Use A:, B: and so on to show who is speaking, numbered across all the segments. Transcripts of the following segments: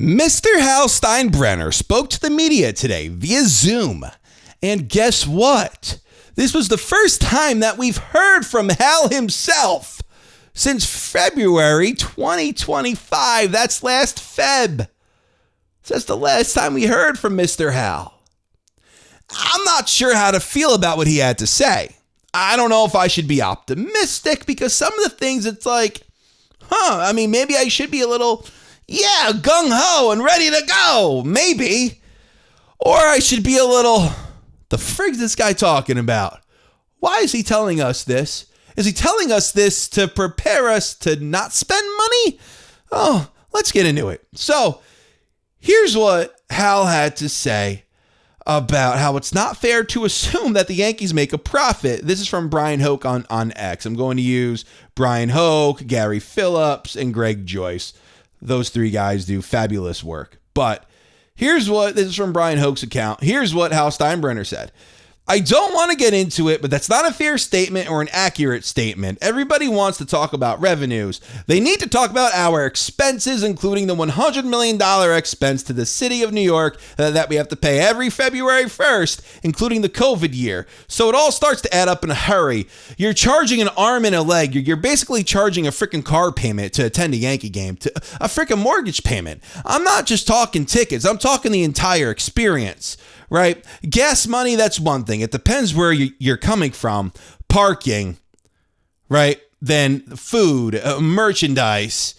A: Mr. Hal Steinbrenner spoke to the media today via Zoom. And guess what? This was the first time that we've heard from Hal himself since February 2025. That's last Feb. That's the last time we heard from Mr. Hal. I'm not sure how to feel about what he had to say. I don't know if I should be optimistic because some of the things it's like, maybe I should be a little, gung-ho and ready to go, maybe. Or I should be a little, the frig's this guy talking about? Why is he telling us this? Is he telling us this to prepare us to not spend money? Oh, let's get into it. So here's what Hal had to say about how it's not fair to assume that the Yankees make a profit. This is from Brian Hoke on X. I'm going to use Brian Hoke, Gary Phillips, and Greg Joyce. Those three guys do fabulous work. But this is from Brian Hoke's account. Here's what Hal Steinbrenner said. I don't want to get into it, but that's not a fair statement or an accurate statement. Everybody wants to talk about revenues. They need to talk about our expenses, including the $100 million expense to the city of New York that we have to pay every February 1st, including the COVID year. So it all starts to add up in a hurry. You're charging an arm and a leg. You're basically charging a freaking car payment to attend a Yankee game, to a freaking mortgage payment. I'm not just talking tickets. I'm talking the entire experience. Right? Gas money, that's one thing. It depends where you're coming from. Parking, right? Then food, merchandise.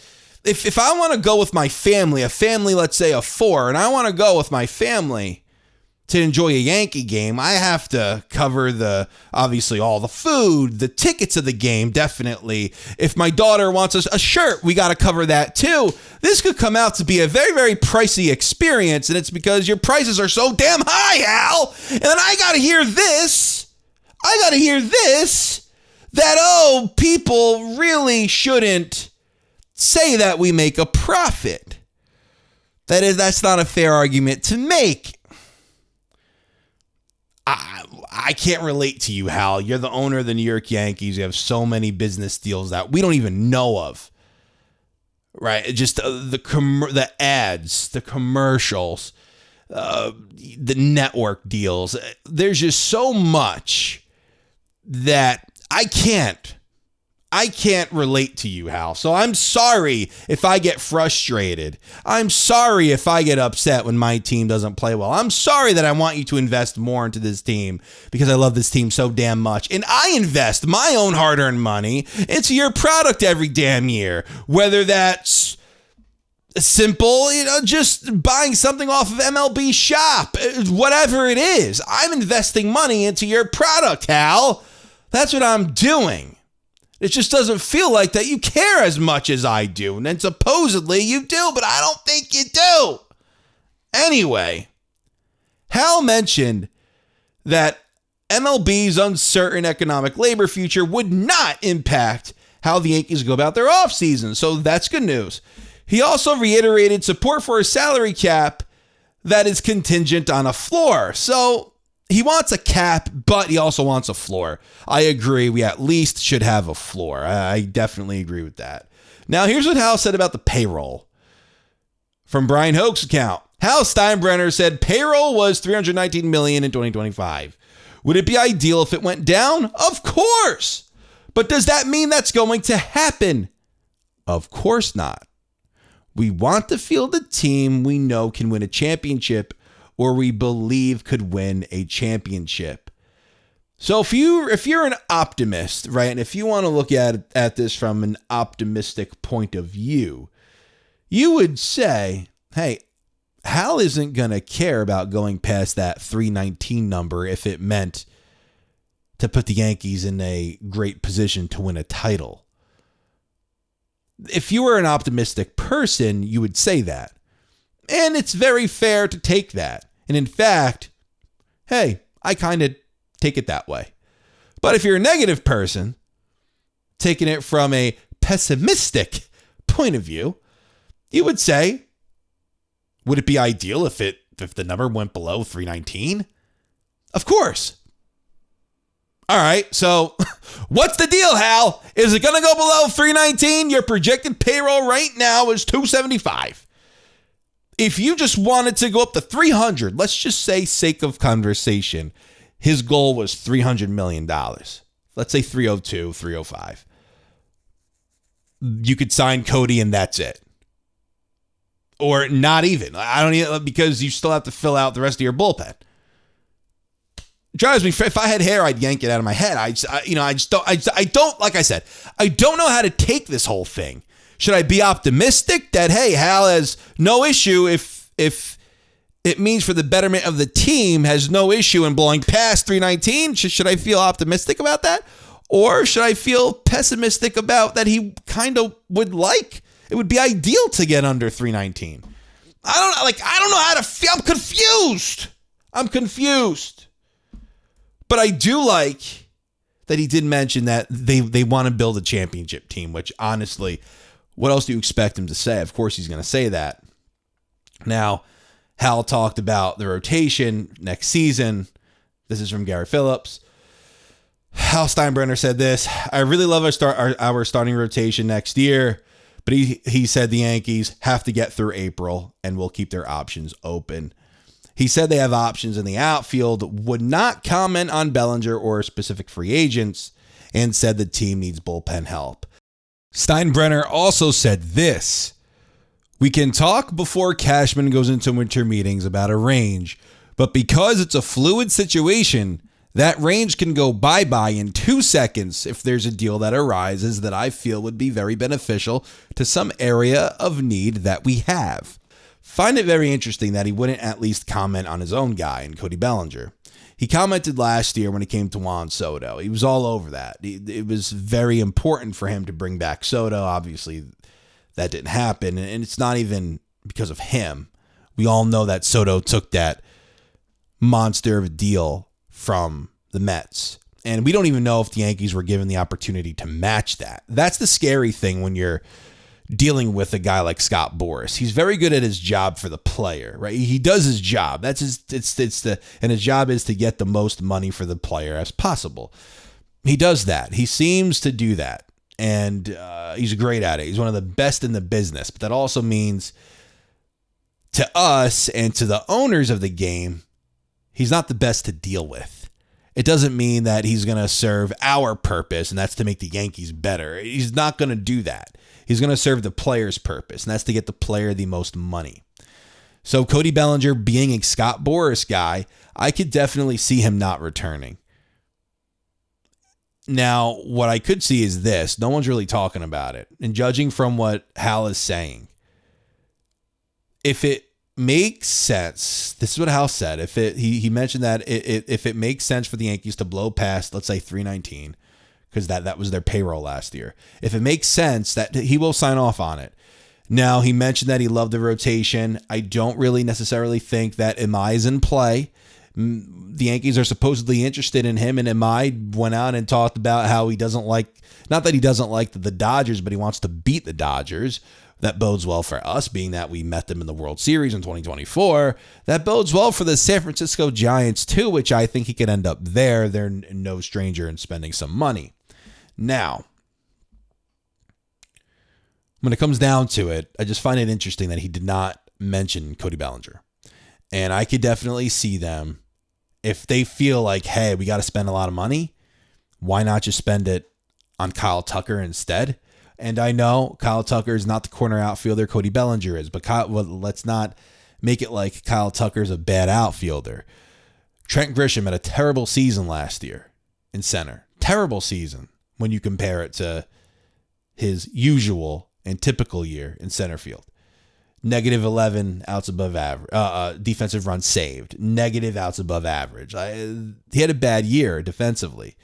A: If I want to go with my family, a family, let's say of 4, and I want to go with my family to enjoy a Yankee game, I have to cover obviously all the food, the tickets of the game, definitely. If my daughter wants a shirt, we got to cover that too. This could come out to be a very, very pricey experience, and it's because your prices are so damn high, Hal. And then I got to hear this. That, people really shouldn't say that we make a profit. That's not a fair argument to make. I can't relate to you, Hal. You're the owner of the New York Yankees. You have so many business deals that we don't even know of, right? Just the ads, the commercials, the network deals. There's just so much that I can't relate to you, Hal. So I'm sorry if I get frustrated. I'm sorry if I get upset when my team doesn't play well. I'm sorry that I want you to invest more into this team because I love this team so damn much. And I invest my own hard-earned money into your product every damn year. Whether that's simple, just buying something off of MLB Shop, whatever it is. I'm investing money into your product, Hal. That's what I'm doing. It just doesn't feel like that you care as much as I do. And then supposedly you do, but I don't think you do. Anyway, Hal mentioned that MLB's uncertain economic labor future would not impact how the Yankees go about their offseason. So that's good news. He also reiterated support for a salary cap that is contingent on a floor. So he wants a cap, but he also wants a floor. I agree. We at least should have a floor. I definitely agree with that. Now, here's what Hal said about the payroll. From Brian Hoke's account, Hal Steinbrenner said payroll was $319 million in 2025. Would it be ideal if it went down? Of course. But does that mean that's going to happen? Of course not. We want to field a team we know can win a championship or we believe could win a championship. So if you're an optimist, right, and if you want to look at this from an optimistic point of view, you would say, hey, Hal isn't going to care about going past that 319 number if it meant to put the Yankees in a great position to win a title. If you were an optimistic person, you would say that. And it's very fair to take that. And in fact, hey, I kind of take it that way. But if you're a negative person, taking it from a pessimistic point of view, you would say, would it be ideal if the number went below 319? Of course. All right, so what's the deal, Hal? Is it going to go below 319? Your projected payroll right now is 275. if you just wanted to go up to 300, let's just say, sake of conversation, his goal was $300 million. Let's say 302, 305. You could sign Cody and that's it. Or not even. I don't even, because you still have to fill out the rest of your bullpen. It drives me. If I had hair, I'd yank it out of my head. I don't, like I said, I don't know how to take this whole thing. Should I be optimistic that, hey, Hal has no issue if it means for the betterment of the team, has no issue in blowing past 319? Should I feel optimistic about that? Or should I feel pessimistic about that he kind of would like, it would be ideal to get under 319? I don't know how to feel. I'm confused. But I do like that he did mention that they want to build a championship team, which honestly, what else do you expect him to say? Of course he's going to say that. Now, Hal talked about the rotation next season. This is from Gary Phillips. Hal Steinbrenner said this: I really love our starting rotation next year, but he said the Yankees have to get through April and will keep their options open. He said they have options in the outfield, would not comment on Bellinger or specific free agents, and said the team needs bullpen help. Steinbrenner also said this: we can talk before Cashman goes into winter meetings about a range, but because it's a fluid situation, that range can go bye-bye in 2 seconds if there's a deal that arises that I feel would be very beneficial to some area of need that we have. Find it very interesting that he wouldn't at least comment on his own guy in Cody Bellinger. He commented last year when it came to Juan Soto. He was all over that. It was very important for him to bring back Soto. Obviously, that didn't happen, and it's not even because of him. We all know that Soto took that monster of a deal from the Mets, and we don't even know if the Yankees were given the opportunity to match that. That's the scary thing when you're dealing with a guy like Scott Boras. He's very good at his job for the player, right? He does his job. That's and his job is to get the most money for the player as possible. He does that. He seems to do that, and he's great at it. He's one of the best in the business, but that also means to us and to the owners of the game, he's not the best to deal with. It doesn't mean that he's going to serve our purpose, and that's to make the Yankees better. He's not going to do that. He's going to serve the player's purpose, and that's to get the player the most money. So Cody Bellinger being a Scott Boras guy, I could definitely see him not returning. Now, what I could see is this. No one's really talking about it. And judging from what Hal is saying, if it makes sense, this is what Hal said. He mentioned that if it makes sense for the Yankees to blow past, let's say 319, because that was their payroll last year. If it makes sense, that he will sign off on it. Now, he mentioned that he loved the rotation. I don't really necessarily think that Imai is in play. The Yankees are supposedly interested in him, and Imai went out and talked about how he doesn't like, not that he doesn't like the Dodgers, but he wants to beat the Dodgers. That bodes well for us, being that we met them in the World Series in 2024. That bodes well for the San Francisco Giants, too, which I think he could end up there. They're no stranger in spending some money. Now, when it comes down to it, I just find it interesting that he did not mention Cody Bellinger. And I could definitely see them, if they feel like, hey, we got to spend a lot of money, why not just spend it on Kyle Tucker instead? And I know Kyle Tucker is not the corner outfielder Cody Bellinger is, but let's not make it like Kyle Tucker's a bad outfielder. Trent Grisham had a terrible season last year in center. Terrible season when you compare it to his usual and typical year in center field. Negative 11 outs above average, defensive runs saved, negative outs above average. He had a bad year defensively.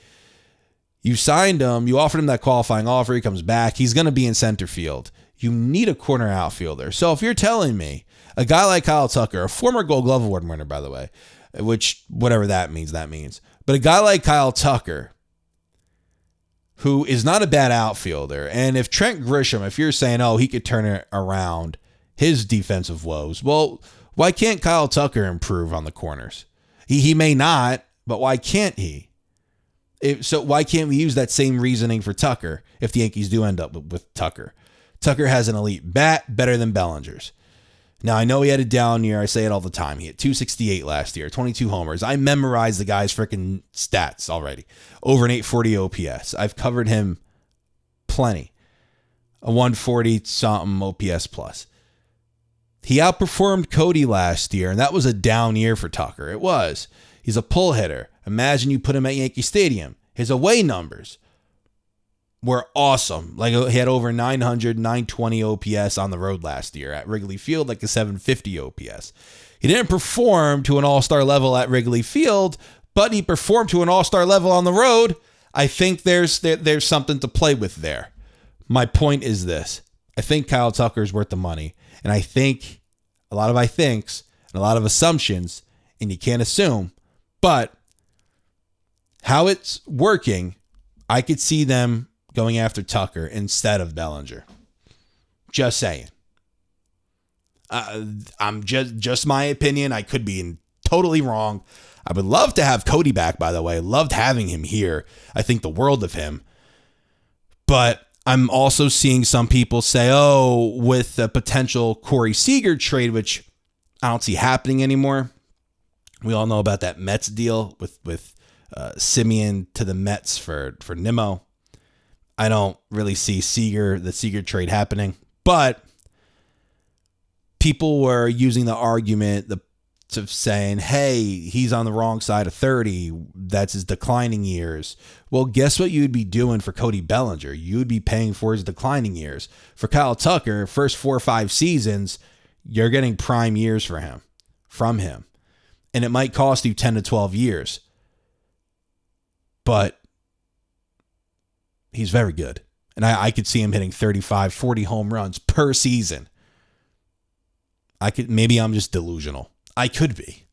A: You signed him, you offered him that qualifying offer, he comes back, he's going to be in center field. You need a corner outfielder. So if you're telling me a guy like Kyle Tucker, a former Gold Glove Award winner, by the way, which whatever that means, but a guy like Kyle Tucker, who is not a bad outfielder, and if Trent Grisham, if you're saying, oh, he could turn it around his defensive woes, well, why can't Kyle Tucker improve on the corners? He may not, but why can't he? So why can't we use that same reasoning for Tucker if the Yankees do end up with Tucker? Tucker has an elite bat, better than Bellinger's. Now, I know he had a down year. I say it all the time. He had 268 last year, 22 homers. I memorized the guy's freaking stats already. Over an 840 OPS. I've covered him plenty. A 140 something OPS plus. He outperformed Cody last year, and that was a down year for Tucker. It was. He's a pull hitter. Imagine you put him at Yankee Stadium. His away numbers were awesome. Like, he had over 900, 920 OPS on the road last year. At Wrigley Field, like a 750 OPS. He didn't perform to an all-star level at Wrigley Field, but he performed to an all-star level on the road. I think there's something to play with there. My point is this. I think Kyle Tucker is worth the money. And I think a lot of I thinks and a lot of assumptions, and you can't assume, but how it's working, I could see them going after Tucker instead of Bellinger. Just saying. I'm just my opinion. I could be totally wrong. I would love to have Cody back, by the way. Loved having him here. I think the world of him. But I'm also seeing some people say, oh, with a potential Corey Seager trade, which I don't see happening anymore. We all know about that Mets deal with Simeon to the Mets for Nimmo. I don't really see the Seager trade happening, but people were using the argument of saying, hey, he's on the wrong side of 30. That's his declining years. Well, guess what you'd be doing for Cody Bellinger? You'd be paying for his declining years. For Kyle Tucker, first 4 or 5 seasons, you're getting prime years from him. And it might cost you 10 to 12 years. But he's very good. And I could see him hitting 35, 40 home runs per season. Maybe I'm just delusional. I could be.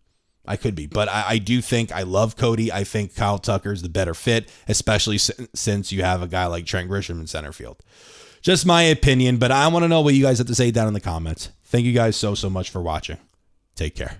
A: But I do think I love Cody. I think Kyle Tucker is the better fit, especially since you have a guy like Trent Grisham in center field. Just my opinion, but I want to know what you guys have to say down in the comments. Thank you guys so much for watching. Take care.